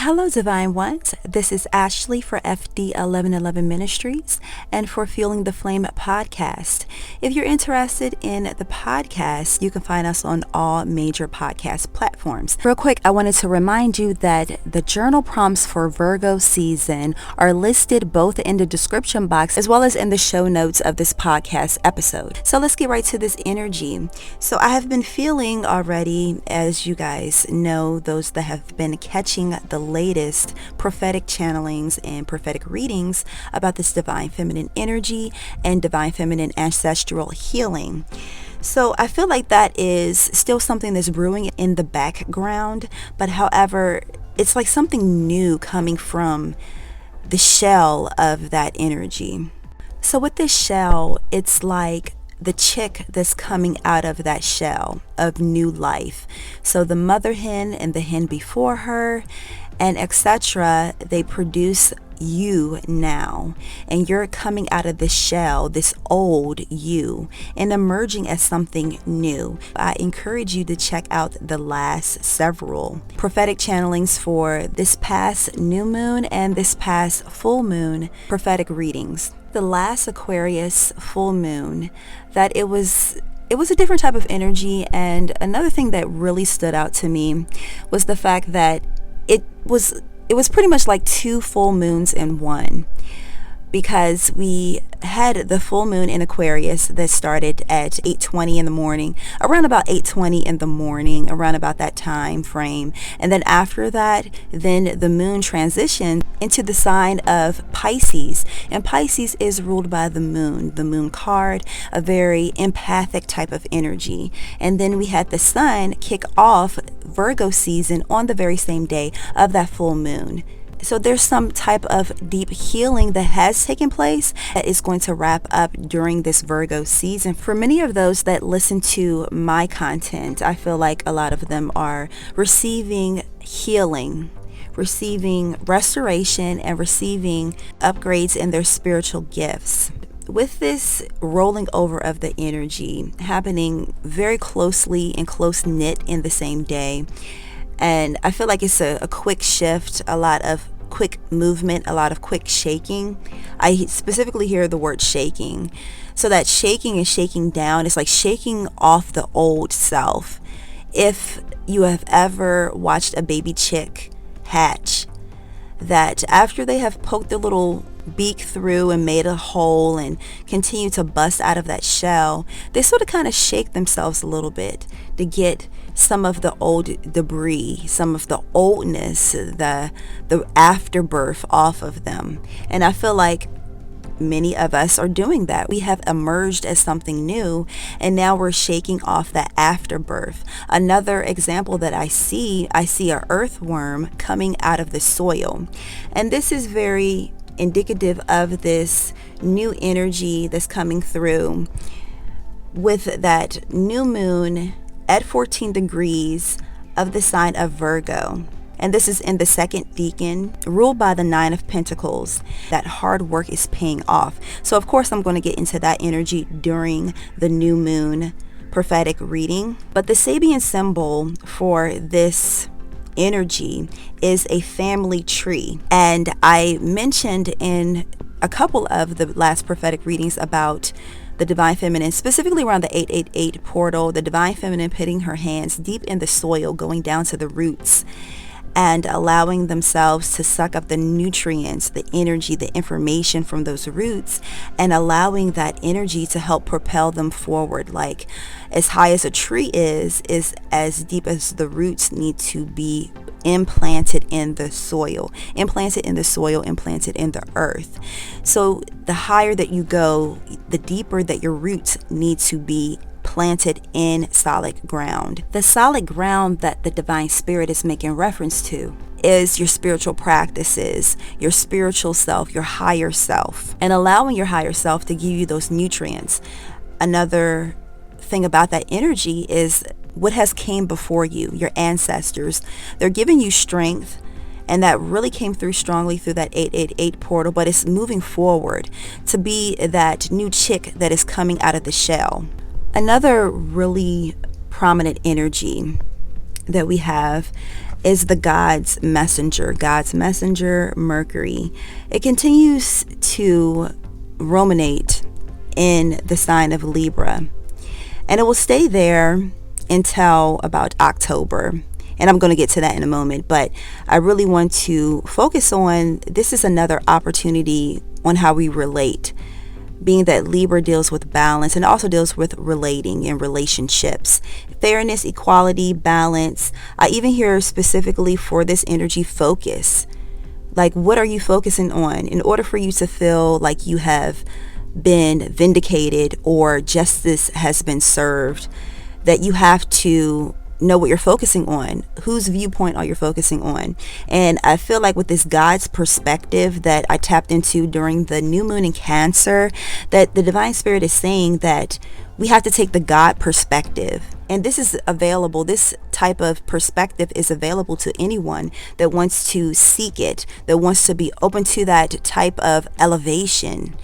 Hello Divine Ones, this is Ashley for FD 1111 Ministries and for Fueling the Flame podcast. If you're interested in the podcast, you can find us on all major podcast platforms. Real quick, I wanted to remind you that the journal prompts for Virgo season are listed both in the description box as well as in the show notes of this podcast episode. So let's get right to this energy. So I have been feeling already, as you guys know, those that have been catching the latest prophetic channelings and prophetic readings about this divine feminine energy and divine feminine ancestral healing. So I feel like that is still something that's brewing in the background, but however, it's like something new coming from the shell of that energy. So with this shell, it's like the chick that's coming out of that shell of new life. So the mother hen and the hen before her and etc., they produce you now, and you're coming out of this shell, this old you, and emerging as something new. I encourage you to check out the last several prophetic channelings for this past new moon and this past full moon prophetic readings. The last Aquarius full moon, that it was a different type of energy, and another thing that really stood out to me was the fact that it was pretty much like two full moons in one, because we had the full moon in Aquarius that started at 8:20 in the morning, around about 8:20 in the morning, around about that time frame. And then after that, then the moon transitioned into the sign of Pisces. And Pisces is ruled by the moon card, a very empathic type of energy. And then we had the sun kick off Virgo season on the very same day of that full moon. So there's some type of deep healing that has taken place that is going to wrap up during this Virgo season. For many of those that listen to my content, I feel like a lot of them are receiving healing, receiving restoration, and receiving upgrades in their spiritual gifts. With this rolling over of the energy happening very closely and close-knit in the same day, and I feel like it's a quick shift, a lot of quick movement, a lot of quick shaking. I specifically hear the word shaking. So that shaking and shaking down, it's like shaking off the old self. If you have ever watched a baby chick hatch, that after they have poked their little beak through and made a hole and continue to bust out of that shell, they sort of kind of shake themselves a little bit to get some of the old debris, some of the oldness, the afterbirth off of them. And I feel like many of us are doing that. We have emerged as something new, and now we're shaking off that afterbirth. Another example that I see an earthworm coming out of the soil. And this is very indicative of this new energy that's coming through with that new moon at 14 degrees of the sign of Virgo. And this is in the second decan, ruled by the 9 of Pentacles. That hard work is paying off. So of course I'm going to get into that energy during the new moon prophetic reading. But the Sabian symbol for this energy is a family tree. And I mentioned in a couple of the last prophetic readings about the divine feminine, specifically around the 888 portal, the divine feminine putting her hands deep in the soil, going down to the roots and allowing themselves to suck up the nutrients, the energy, the information from those roots, and allowing that energy to help propel them forward. Like as high as a tree is as deep as the roots need to be implanted in the soil, implanted in the earth. So the higher that you go, the deeper that your roots need to be planted in solid ground. The solid ground that the divine spirit is making reference to is your spiritual practices, your spiritual self, your higher self, and allowing your higher self to give you those nutrients. Another thing about that energy is what has came before you, your ancestors. They're giving you strength, and that really came through strongly through that 888 portal, but it's moving forward to be that new chick that is coming out of the shell. Another really prominent energy that we have is the God's messenger, Mercury. It continues to ruminate in the sign of Libra, and it will stay there until about October. And I'm going to get to that in a moment, but I really want to focus on, this is another opportunity on how we relate, being that Libra deals with balance and also deals with relating and relationships, fairness, equality, balance. I even hear specifically for this energy, focus. Like, what are you focusing on in order for you to feel like you have been vindicated or justice has been served? That you have to know what you're focusing on. Whose viewpoint are you focusing on? And I feel like with this God's perspective that I tapped into during the new moon in Cancer, that the divine spirit is saying that we have to take the God perspective. And this is available, this type of perspective is available to anyone that wants to seek it, that wants to be open to that type of elevation.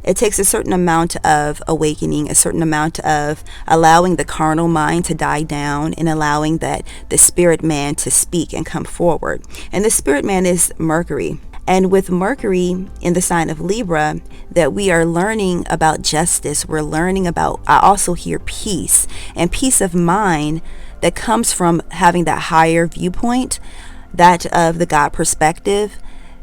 It takes a certain amount of awakening, a certain amount of allowing the carnal mind to die down and allowing that the spirit man to speak and come forward. And the spirit man is Mercury. And with Mercury in the sign of Libra, that we are learning about justice. We're learning about, I also hear peace and peace of mind that comes from having that higher viewpoint, that of the God perspective,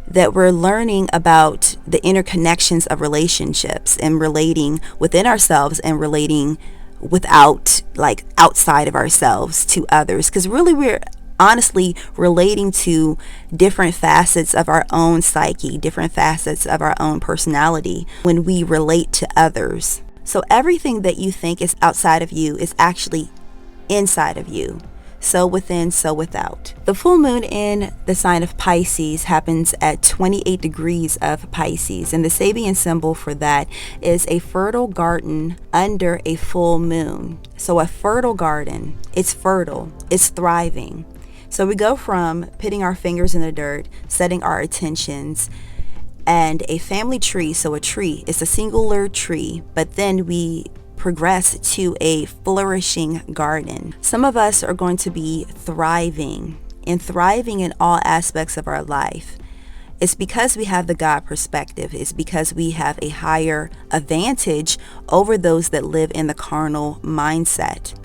that we're learning about the interconnections of relationships and relating within ourselves and relating without, like, outside of ourselves to others. Because really we're honestly relating to different facets of our own psyche, different facets of our own personality when we relate to others. So everything that you think is outside of you is actually inside of you. So within, so without. The full moon in the sign of Pisces happens at 28 degrees of Pisces, and the Sabian symbol for that is a fertile garden under a full moon. So a fertile garden, it's fertile, it's thriving. So we go from putting our fingers in the dirt, setting our attentions, and a family tree. So a tree is a singular tree, but then we progress to a flourishing garden. Some of us are going to be thriving in all aspects of our life. It's because we have the God perspective. It's because we have a higher advantage over those that live in the carnal mindset.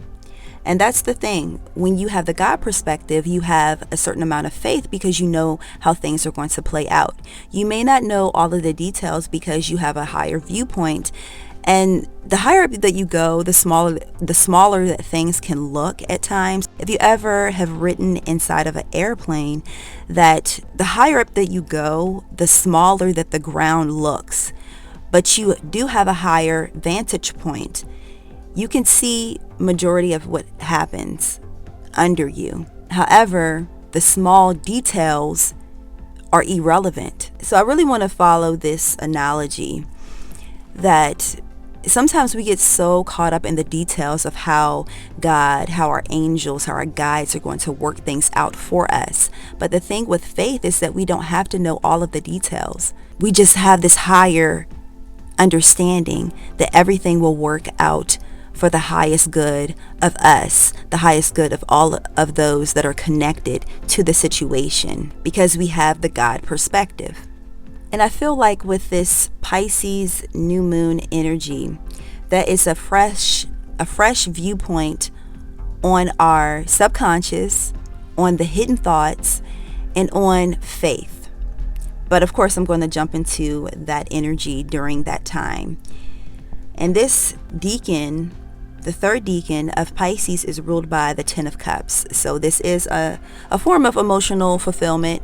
And that's the thing. When you have the God perspective, you have a certain amount of faith because you know how things are going to play out. You may not know all of the details because you have a higher viewpoint. And the higher up that you go, the smaller that things can look at times. If you ever have ridden inside of an airplane, that the higher up that you go, the smaller that the ground looks. But you do have a higher vantage point. You can see majority of what happens under you. However, the small details are irrelevant. So I really want to follow this analogy that sometimes we get so caught up in the details of how God, how our angels, how our guides are going to work things out for us. But the thing with faith is that we don't have to know all of the details. We just have this higher understanding that everything will work out for the highest good of us, the highest good of all of those that are connected to the situation, because we have the God perspective. And I feel like with this Pisces new moon energy, that is a fresh viewpoint on our subconscious, on the hidden thoughts, and on faith. But of course, I'm going to jump into that energy during that time. And this decan, the third decan of Pisces, is ruled by the Ten of Cups. So this is a form of emotional fulfillment.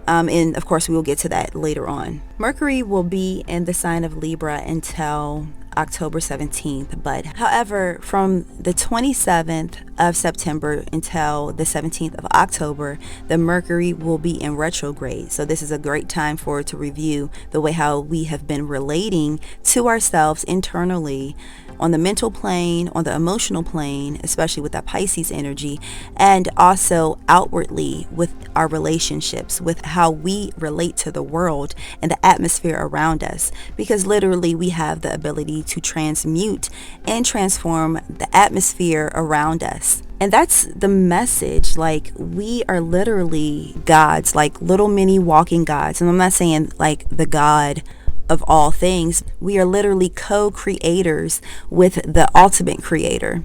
And of course, we will get to that later on. Mercury will be in the sign of Libra until October 17th. But however, from the 27th of September until the 17th of October, the Mercury will be in retrograde. So this is a great time for it to review the way how we have been relating to ourselves internally, on the mental plane, on the emotional plane, especially with that Pisces energy, and also outwardly with our relationships, with how we relate to the world and the atmosphere around us. Because literally we have the ability to transmute and transform the atmosphere around us. us. And that's the message. Like, we are literally gods, like little mini walking gods. And I'm not saying like the God of all things. We are literally co-creators with the ultimate creator.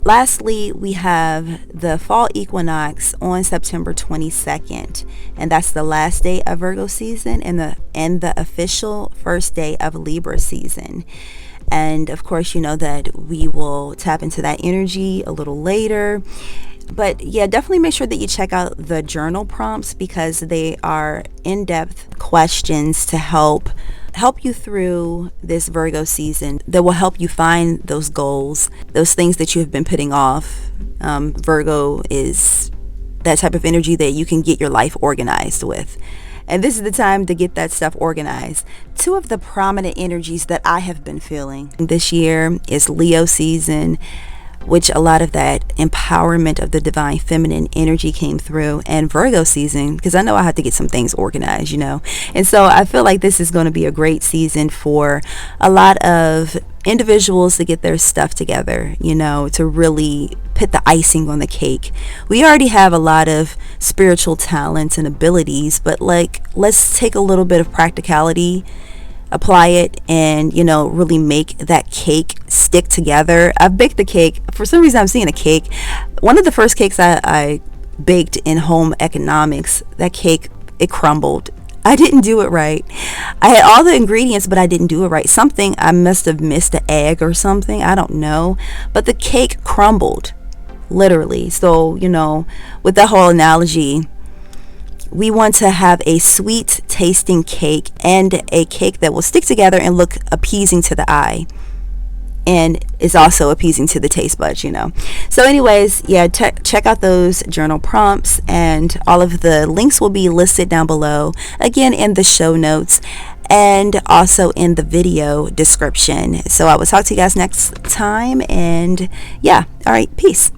Lastly, we have the fall equinox on September 22nd, and that's the last day of Virgo season and the official first day of Libra season. And of course, you know that we will tap into that energy a little later. But yeah, definitely make sure that you check out the journal prompts, because they are in-depth questions to help you through this Virgo season, that will help you find those goals, those things that you have been putting off. Virgo is that type of energy that you can get your life organized with. And this is the time to get that stuff organized. Two of the prominent energies that I have been feeling this year is Leo season, which a lot of that empowerment of the divine feminine energy came through, and Virgo season, because I know I have to get some things organized, you know. And so I feel like this is going to be a great season for a lot of individuals to get their stuff together, you know, to really put the icing on the cake. We already have a lot of spiritual talents and abilities, but like, let's take a little bit of practicality, apply it, and, you know, really make that cake stick together. I've baked the cake. For some reason, I'm seeing a cake. One of the first cakes I baked in home economics, that cake, it crumbled. I didn't do it right. I had all the ingredients, but I didn't do it right. Something, I must have missed an egg or something. I don't know. But the cake crumbled, literally. So, you know, with that whole analogy, we want to have a sweet tasting cake and a cake that will stick together and look appeasing to the eye, and is also appeasing to the taste buds, you know. So anyways, yeah, check out those journal prompts, and all of the links will be listed down below, again in the show notes and also in the video description. So I will talk to you guys next time, and yeah, all right, peace.